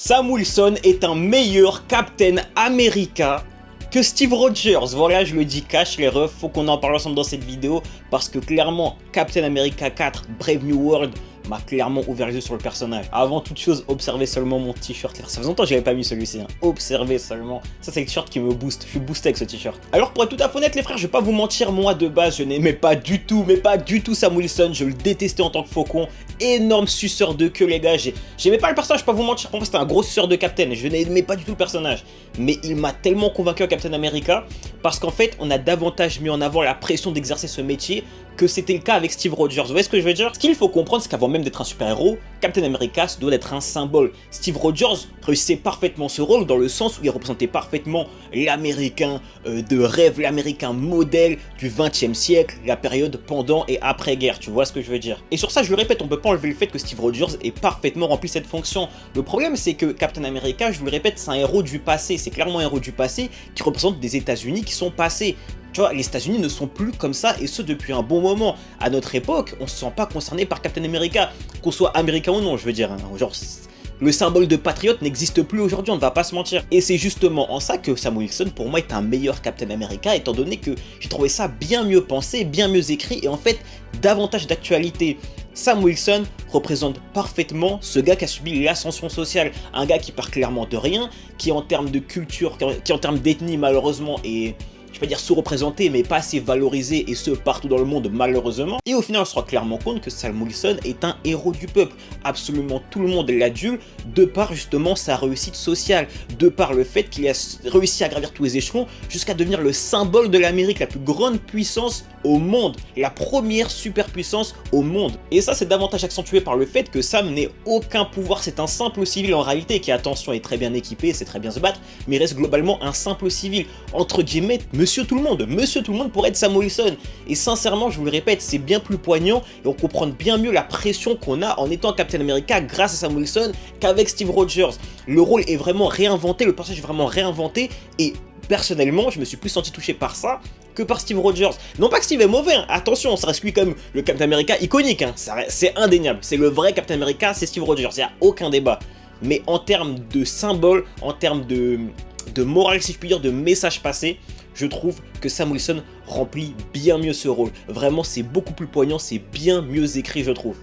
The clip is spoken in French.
Sam Wilson est un meilleur Captain America que Steve Rogers. Voilà, je le dis cash les refs, faut qu'on en parle ensemble dans cette vidéo parce que clairement Captain America 4 Brave New World m'a clairement ouvert les yeux sur le personnage. Avant toute chose, observez seulement mon t-shirt. Ça faisait longtemps que j'avais pas mis celui-ci. Observez seulement. Ça, c'est le t-shirt qui me booste. Je suis boosté avec ce t-shirt. Alors, pour être tout à fait honnête, les frères, je vais pas vous mentir. Moi, de base, je n'aimais pas du tout, mais pas du tout Sam Wilson. Je le détestais en tant que faucon. Énorme suceur de queue, les gars. J'aimais pas le personnage, je vais pas vous mentir. Pour moi, c'était un gros suceur de Captain. Je n'aimais pas du tout le personnage. Mais il m'a tellement convaincu à Captain America parce qu'en fait, on a davantage mis en avant la pression d'exercer ce métier que c'était le cas avec Steve Rogers. Vous voyez ce que je veux dire? Ce qu'il faut comprendre, c'est qu'avant même d'être un super-héros, Captain America se doit d'être un symbole. Steve Rogers réussissait parfaitement ce rôle dans le sens où il représentait parfaitement l'américain de rêve, l'américain modèle du 20e siècle, la période pendant et après-guerre. Tu vois ce que je veux dire? Et sur ça, je le répète, on peut pas enlever le fait que Steve Rogers ait parfaitement rempli cette fonction. Le problème, c'est que Captain America, je vous le répète, c'est un héros du passé. C'est clairement un héros du passé qui représente des États-Unis qui sont passés. Tu vois, les États-Unis ne sont plus comme ça, et ce depuis un bon moment. À notre époque, on se sent pas concerné par Captain America, qu'on soit américain ou non, je veux dire. Hein. Genre, le symbole de patriote n'existe plus aujourd'hui, on ne va pas se mentir. Et c'est justement en ça que Sam Wilson, pour moi, est un meilleur Captain America, étant donné que j'ai trouvé ça bien mieux pensé, bien mieux écrit, et en fait, davantage d'actualité. Sam Wilson représente parfaitement ce gars qui a subi l'ascension sociale, un gars qui part clairement de rien, qui en termes de culture, qui en termes d'ethnie malheureusement est, je vais pas dire sous-représenté, mais pas assez valorisé, et ce partout dans le monde malheureusement. Et au final on se rend clairement compte que Sam Wilson est un héros du peuple. Absolument tout le monde l'adule de par justement sa réussite sociale, de par le fait qu'il a réussi à gravir tous les échelons jusqu'à devenir le symbole de l'Amérique, la plus grande puissance au monde, la première superpuissance au monde. Et ça c'est davantage accentué par le fait que Sam n'ait aucun pouvoir, c'est un simple civil en réalité qui, attention, est très bien équipé, sait très bien se battre, mais reste globalement un simple civil, entre guillemets, monsieur tout le monde pour être Sam Wilson. Et sincèrement, je vous le répète, c'est bien plus poignant et on comprend bien mieux la pression qu'on a en étant Captain America grâce à Sam Wilson qu'avec Steve Rogers. Le rôle est vraiment réinventé, le personnage est vraiment réinventé et personnellement, je me suis plus senti touché par ça que par Steve Rogers. Non pas que Steve est mauvais, hein. Attention, ça reste lui comme le Captain America iconique, hein. C'est indéniable, c'est le vrai Captain America, c'est Steve Rogers, il n'y a aucun débat. Mais en termes de symbole, en termes de morale si je puis dire, de message passé, je trouve que Sam Wilson remplit bien mieux ce rôle. Vraiment, c'est beaucoup plus poignant, c'est bien mieux écrit, je trouve.